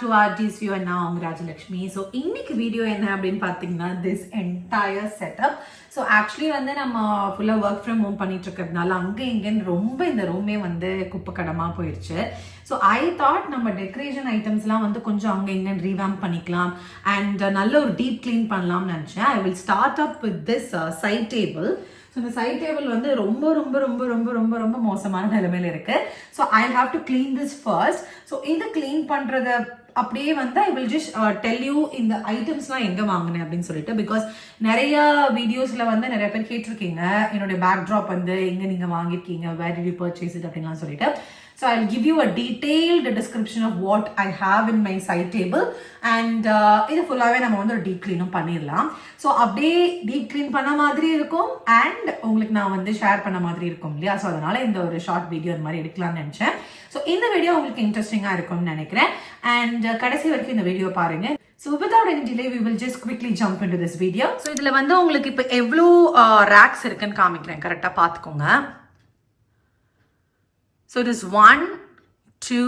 To RG's view and now I'm Rajalakshmi. So இன்னைக்கு video என்ன அப்படின்னு பார்த்தீங்கன்னா this entire setup. So actually வந்து நம்ம ஃபுல்லாக ஒர்க் ஃப்ரம் ஹோம் பண்ணிட்டு இருக்கிறதுனால அங்கே இங்கேன்னு ரொம்ப இந்த ரூமே வந்து குப்பை கடமாக போயிடுச்சு. ஸோ ஐ தாட் நம்ம டெக்கரேஷன் ஐட்டம்ஸ்லாம் வந்து கொஞ்சம் அங்கே இங்கேன்னு ரீவேம்ப் பண்ணிக்கலாம் அண்ட் நல்ல ஒரு டீப் க்ளீன் பண்ணலாம்னு நினச்சேன். I will start up with this side table. So இந்த சைட் டேபிள் வந்து ரொம்ப ரொம்ப ரொம்ப ரொம்ப ரொம்ப ரொம்ப மோசமான நிலைமையில இருக்கு. So I have to clean this first. So இது கிளீன் பண்ணுறத அப்படியே வந்து I will just tell you இந்த ஐட்டம்ஸ்லாம் எங்கே வாங்கினேன் அப்படின்னு சொல்லிட்டு. பிகாஸ் நிறைய வீடியோஸில் வந்து நிறைய பேர் கேட்டிருக்கீங்க என்னுடைய பேக்ட்ராப் வந்து எங்கே நீங்கள் வாங்கியிருக்கீங்க, where did you purchase it அப்படின்லாம் சொல்லிட்டு. So I'll give you a detailed description of what I have in my side table and இது ஃபுல்லாகவே நம்ம வந்து ஒரு டீப் க்ளீனும் பண்ணிடலாம். ஸோ அப்படியே டீப் க்ளீன் பண்ண மாதிரி இருக்கும் அண்ட் உங்களுக்கு நான் வந்து ஷேர் பண்ண மாதிரி இருக்கும் இல்லையா. ஸோ அதனால இந்த ஒரு ஷார்ட் வீடியோ இந்த மாதிரி எடுக்கலாம்னு நினச்சேன். ஸோ இந்த வீடியோ உங்களுக்கு இன்ட்ரெஸ்டிங்காக இருக்கும்னு நினைக்கிறேன் அண்ட் கடைசி வரைக்கும் இந்த வீடியோ பாருங்க. So without any delay, we will just quickly jump into this video. So இதுல வந்து உங்களுக்கு இப்போ எவ்வளோ ரேக்ஸ் இருக்குன்னு காமிக்கிறேன், கரெக்டாக பார்த்துக்கோங்க. So it is 1, 2,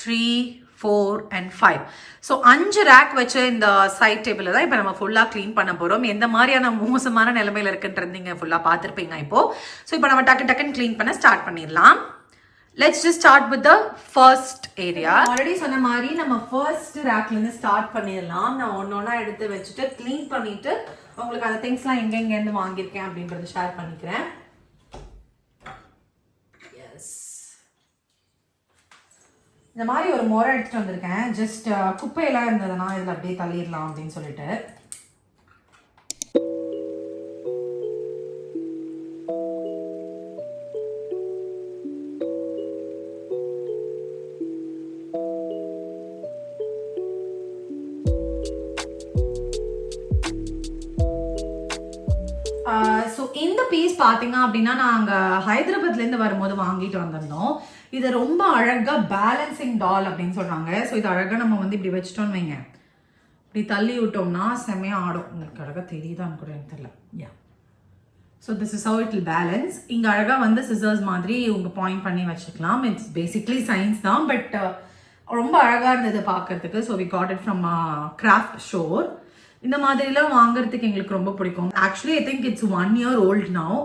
3, 4 and 5. So 5 rack வச்சு இந்த சைட் டேபிளில் தான் இப்போ நம்ம ஃபுல்லாக க்ளீன் பண்ண போகிறோம். எந்த மாதிரியான மோசமான நிலைமையில் இருக்குன்றது நீங்கள் ஃபுல்லாக பார்த்துருப்பீங்க இப்போது. ஸோ இப்போ நம்ம டக்குன்னு க்ளீன் பண்ண ஸ்டார்ட் பண்ணிடலாம். Let's just start with the first area. Already சொன்ன மாதிரி நம்ம ஃபர்ஸ்ட் ரேக்லேருந்து ஸ்டார்ட் பண்ணிடலாம். நான் ஒன்றா எடுத்து வச்சுட்டு க்ளீன் பண்ணிவிட்டு உங்களுக்கு அந்த திங்ஸ்லாம் எங்கெங்கேருந்து வாங்கியிருக்கேன் அப்படின்றத ஷேர் பண்ணிக்கிறேன். இந்த மாதிரி ஒரு முறை எடுத்துகிட்டு வந்திருக்கேன். ஜஸ்ட் குப்பையெல்லாம் இருந்ததுன்னா இதில் அப்படியே தள்ளிடலாம் அப்படின்னு சொல்லிட்டு. ஸோ இந்த பீஸ் பார்த்தீங்க அப்படின்னா நாங்கள் ஹைதராபாத்லேருந்து வரும்போது வாங்கிட்டு வந்திருந்தோம். இது ரொம்ப அழகாக பேலன்சிங் டால் அப்படின்னு சொல்கிறாங்க. ஸோ இது அழகாக நம்ம வந்து இப்படி வச்சுட்டோன்னு வைங்க, இப்படி தள்ளி விட்டோம்னா செம்மையாக ஆடும். உங்களுக்கு அழகாக தெரியுதான்னு கூட எனக்கு தெரியல. Yeah, so this is how it will balance. இங்கே அழகாக வந்து சிசர்ஸ் மாதிரி உங்கள் பாயிண்ட் பண்ணி வச்சுக்கலாம். இட்ஸ் பேசிக்லி சயின்ஸ் தான், பட் ரொம்ப அழகாக இருந்தது பார்க்கறதுக்கு. So we got it from craft store. இந்த மாதிரிலாம் வாங்குறதுக்கு எங்களுக்கு ரொம்ப பிடிக்கும். Actually I think it's 1 year old now.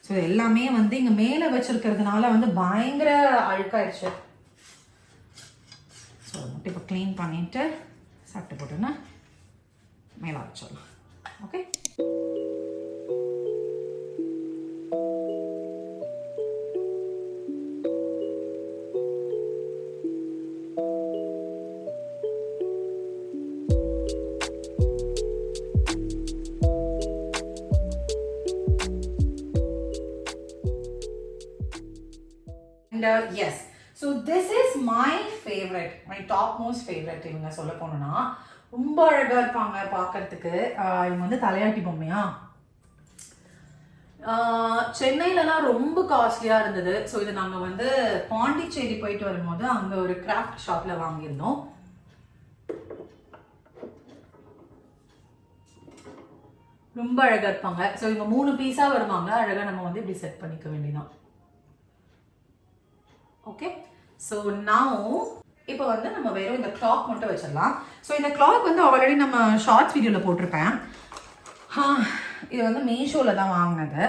So எல்லாமே வந்து இங்கே மேலே வச்சிருக்கிறதுனால வந்து பயங்கர அழுக்காயிடுச்சு. ஸோ மட்டும் இப்போ க்ளீன் பண்ணிட்டு சட்டை போட்டுன்னா மேலே வச்சிடலாம். Okay, yes, so this is my favorite, my top most favorite. இவங்க சொல்ல போனோம்னா ரொம்ப அழகா இருப்பாங்க பார்க்கறதுக்கு. இவங்க வந்து தலையாட்டி பொம்மையா சென்னையிலலாம் ரொம்ப காஸ்ட்லியா இருந்தது. ஸோ இது நாங்கள் வந்து பாண்டிச்சேரி போயிட்டு வரும்போது அங்கே ஒரு கிராஃப்ட் ஷாப்ல வாங்கியிருந்தோம். ரொம்ப அழகா இருப்பாங்க. ஸோ இவங்க 3 பீஸா வருவாங்க. அழகா நம்ம வந்து இப்படி செட் பண்ணிக்க வேண்டியதான். ஓகே, ஸோ நவ் இப்போ வந்து நம்ம வெறும் இந்த கிளாக் மட்டும் வச்சிடலாம். ஸோ இந்த கிளாக் வந்து ஆல்ரெடி நம்ம ஷார்ட்ஸ் வீடியோவில் போட்டிருப்பேன். இது வந்து மீஷோவில் தான் வாங்கினது.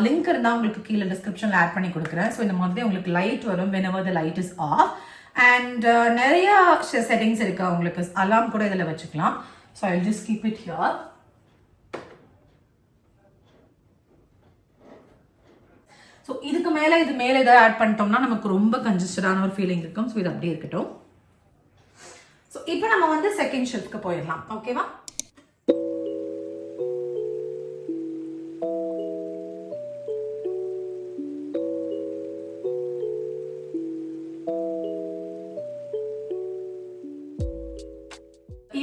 லிங்க் இருந்தால் உங்களுக்கு கீழே டிஸ்கிரிப்ஷனில் ஆட் பண்ணி கொடுக்குறேன். ஸோ இந்த மாதிரி உங்களுக்கு லைட் வரும் whenever the light is off and நிறையா செட்டிங்ஸ் இருக்குது. உங்களுக்கு அலாம் கூட இதில் வச்சுக்கலாம். So I will just keep it here. So இதுக்கு மேலே இது மேலே ஏதாவது ஆட் பண்ணிட்டோம்னா நமக்கு ரொம்ப கன்ஜஸ்டடான ஒரு ஃபீலிங் இருக்கும். ஸோ இது அப்படியே இருக்கட்டும். ஸோ இப்போ நம்ம வந்து செகண்ட் ஷெல்ஃப்க்கு போயிடலாம். ஓகேவா?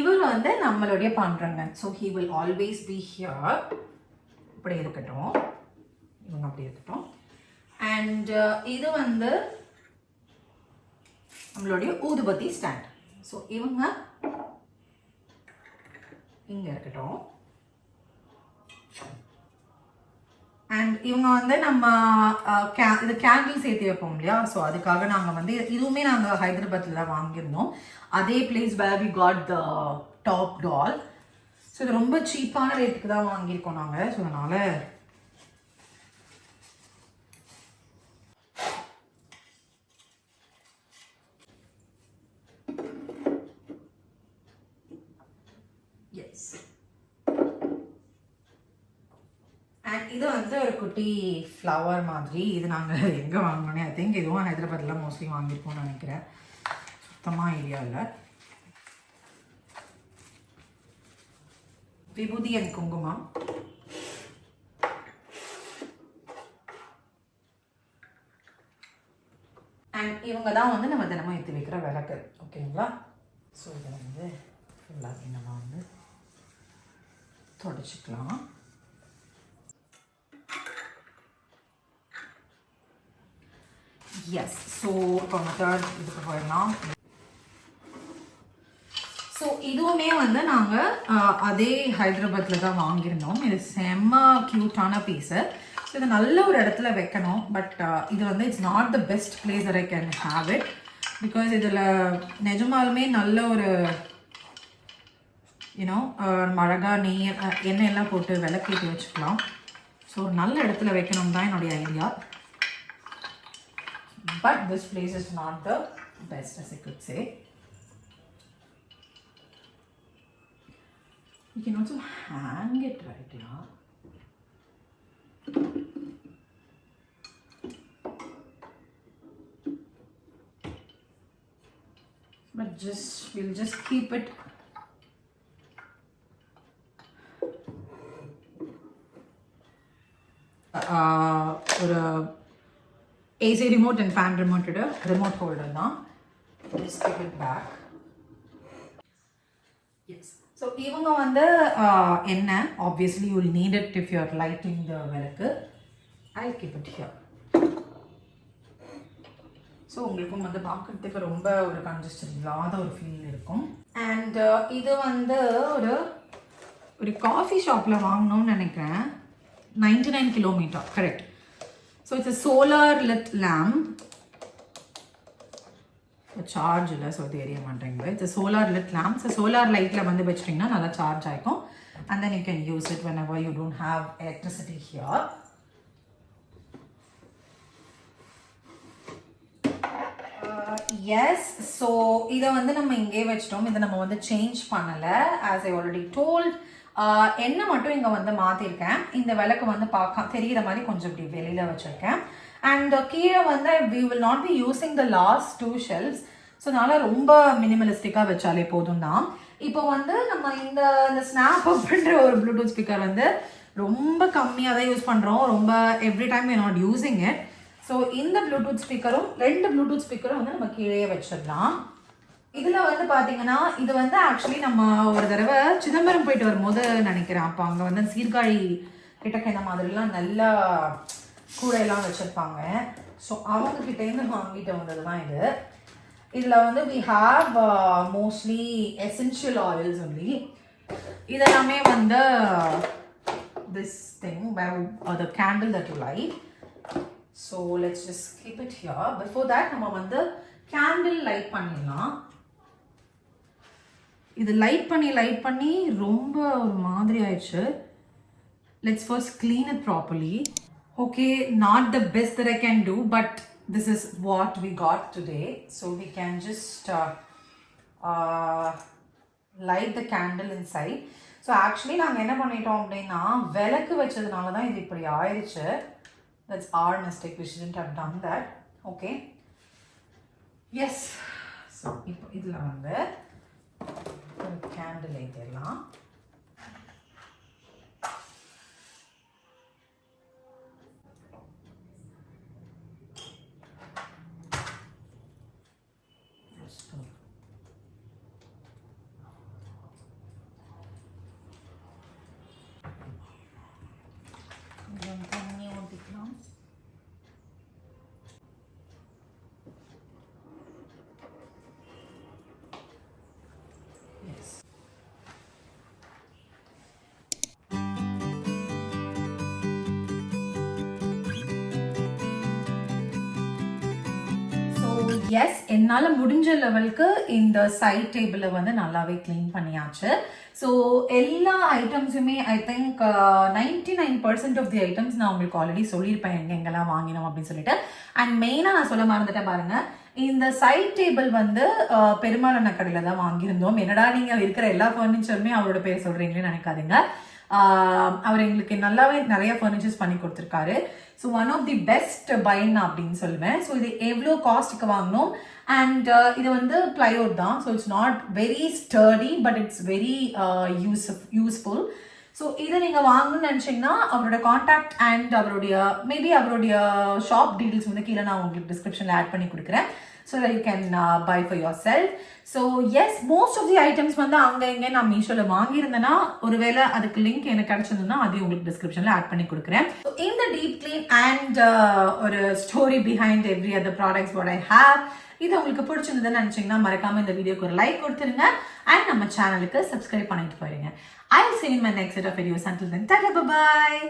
இவர் வந்து நம்மளுடைய பண்றாங்க. So he will always be here. இப்படி இருக்கட்டும். இவங்க அப்படி இருக்கட்டும். அண்ட் இது வந்து நம்மளுடைய ஊதுபத்தி ஸ்டாண்ட். ஸோ இவங்க இங்கே இருக்கட்டும். அண்ட் இவங்க வந்து நம்ம இது கேண்டில் சேர்த்து வைப்போம் இல்லையா, ஸோ அதுக்காக நாங்கள் வந்து இதுவுமே நாங்கள் ஹைதராபாத்தில் தான் வாங்கியிருந்தோம். அதே place where we got the top doll. So இது ரொம்ப சீப்பான ரேட்டுக்கு தான் வாங்கியிருக்கோம் நாங்கள். ஸோ அதனால் எஸ். அண்ட் இது வந்து ஒரு குட்டி ஃப்ளவர் மாதிரி. இது நாங்கள் எங்கே வாங்கினோன்னே ஐ திங்க் இதுவும் ஹைதராபாத்தில் மோஸ்ட்லி வாங்கியிருப்போம்னு நினைக்கிறேன். சுத்தமாக ஐடியா இல்லை. விபூதி அண்ட் குங்குமம். அண்ட் இவங்க தான் வந்து நம்ம தினமும் ஏற்றி வைக்கிற விளக்கு. ஓகேங்களா? ஸோ இதை வந்து ஃபுல்லாக நம்ம வந்து தொடச்சிக்கலாம். எஸ். ஸோ இப்போ நம்ம தேர்ட் இதுக்கு போயிடலாம். ஸோ இதுவுமே வந்து நாங்கள் அதே ஹைதராபாத்தில் தான் வாங்கியிருந்தோம். இது செம்ம க்யூட்டான பீஸு. ஸோ இது நல்ல ஒரு இடத்துல வைக்கணும். பட் இது வந்து it's not the best place I can have it. Because இதில் நிஜமாலுமே நல்ல ஒரு யூனோ அழகாக எண்ணெய் எல்லாம் போட்டு விளக்கேற்றி வச்சுக்கலாம். ஸோ நல்ல இடத்துல வைக்கணும் தான் என்னுடைய idea. But this place is not the best, as I could say. You can also hang it right here. But we'll just keep it ஒரு AC remote and fan remote remote holder தான். Just keep it back. Yes. So இவங்க வந்து என்ன obviously you will need it if you are lighting the விளக்கு. I'll keep it here. So உங்களுக்கும் வந்து பார்க்குறதுக்கு ரொம்ப ஒரு கன்ஜஸ்டட் இல்லாத ஒரு ஃபீல் இருக்கும். அண்ட் இது வந்து ஒரு காஃபி ஷாப்பில் வாங்கணும்னு நினைக்கிறேன். 99 kilometre correct. So it's a solar lit lamp. Charge இல்லை, ஸோ தெரிய மாட்டேங்குது. It's a solar lit lamp. So solar lightல வந்து வச்சிட்டிங்கன்னா நல்லா சார்ஜ் ஆகிக்கும். And then you can use it whenever you don't have electricity here. Yes. So இதை வந்து நம்ம இங்கே வச்சிட்டோம். இதை நம்ம வந்து சேஞ்ச் பண்ணலை. as I already told. என்ன மட்டும் இங்கே வந்து மாற்றிருக்கேன். இந்த விளக்கு வந்து தெரிகிற மாதிரி கொஞ்சம் இப்படி வெளியில் வச்சுருக்கேன். அண்ட் கீழே வந்து we will not be using the last 2 shelves. So அதனால் ரொம்ப மினிமலிஸ்டிக்காக வச்சாலே போதும் தான். இப்போ வந்து நம்ம இந்த ஸ்னாப் அப்படின்ற ஒரு ப்ளூடூத் ஸ்பீக்கர் வந்து ரொம்ப கம்மியாக தான் யூஸ் பண்ணுறோம். ரொம்ப every time we are not using it. So இந்த ப்ளூடூத் ஸ்பீக்கரும் 2 ப்ளூடூத் ஸ்பீக்கரும் வந்து நம்ம கீழே வச்சிடலாம். இதில் வந்து பார்த்தீங்கன்னா இது வந்து ஆக்சுவலி நம்ம ஒரு தடவை சிதம்பரம் போயிட்டு வரும்போது நினைக்கிறேன். அப்போ அங்கே வந்து சீர்காழி கிட்டக்க இந்த மாதிரிலாம் நல்லா கூடையெல்லாம் வச்சுருப்பாங்க. ஸோ அவங்கக்கிட்டேருந்து வாங்கிட்டு வந்தது தான் இது. இதில் வந்து we have mostly essential oils only. இதெல்லாமே வந்து this thing or the candle that you light. So let's just keep it here. Before that நம்ம வந்து candle light பண்ணிடலாம். இது லைட் பண்ணி ரொம்ப ஒரு மாதிரி ஆயிடுச்சு. Let's first clean it properly. Okay, not the best that I can do, but this is what we got today. So we can just light the candle inside. So actually நாங்கள் என்ன பண்ணிட்டோம் அப்படின்னா விளக்கு வச்சதுனால தான் இது இப்படி ஆயிடுச்சு. That's our mistake. We shouldn't have done that. Okay. Yes. So இப்போ இதில் வந்து ஒரு கேண்டில் ஏற்றிடலாம். கொஞ்சம் தண்ணி ஊற்றிக்கலாம். எஸ், என்னால் முடிஞ்ச லெவலுக்கு இந்த சைட் டேபிளை வந்து நல்லாவே க்ளீன் பண்ணியாச்சு. ஸோ எல்லா ஐட்டம்ஸுமே I think 99% of the items நான் உங்களுக்கு ஆல்ரெடி சொல்லியிருப்பேன் எங்கெங்கெல்லாம் வாங்கினோம் அப்படின்னு சொல்லிட்டு. அண்ட் மெயினாக நான் சொல்ல மறந்துட்டேன் பாருங்க, இந்த சைட் டேபிள் வந்து பெருமாள் அண்ணா கடையில் தான் வாங்கியிருந்தோம். என்னடா நீங்கள் இருக்கிற எல்லா ஃபர்னிச்சருமே அவரோட பேர் சொல்கிறீங்களே நினைக்காதீங்க. அவர் எங்களுக்கு நல்லாவே நிறைய ஃபர்னிச்சர்ஸ் பண்ணி கொடுத்துருக்காரு. So one of the best pine அப்படின்னு சொல்லுவேன். ஸோ இது எவ்வளோ காஸ்ட்டுக்கு வாங்கினோம், அண்ட் இது வந்து பிளைவுட் தான். So it's not very sturdy but it's very useful. So இதை நீங்கள் வாங்கணும்னு நினச்சிங்கன்னா அவரோட காண்டாக்ட் அண்ட் மேபி அவருடைய ஷாப் டீட்டெயில்ஸ் வந்து கீழே நான் உங்களுக்கு டிஸ்கிரிப்ஷனில் ஆட் பண்ணி கொடுக்குறேன். So that you can buy for yourself. So yes, most of the items வந்து அங்கே இங்கே நான் மீஷோவில் வாங்கியிருந்தேன்னா ஒருவேளை அதுக்கு லிங்க் எனக்கு கிடைச்சிருந்ததுன்னா அதையும் உங்களுக்கு டிஸ்கிரிப்ஷனில் ஆட் பண்ணி கொடுக்குறேன். ஸோ இந்த டீப் கிளீன் அண்ட் ஒரு story behind every other products what I have, இது உங்களுக்கு பிடிச்சிருந்ததுன்னு நினச்சிங்கன்னா மறக்காம இந்த வீடியோக்கு ஒரு லைக் கொடுத்துருங்க அண்ட் நம்ம சேனலுக்கு சப்ஸ்கிரைப் பண்ணிட்டு போயிருங்க. I will see you in my next set of videos. Until then, ta-ta, bye-bye.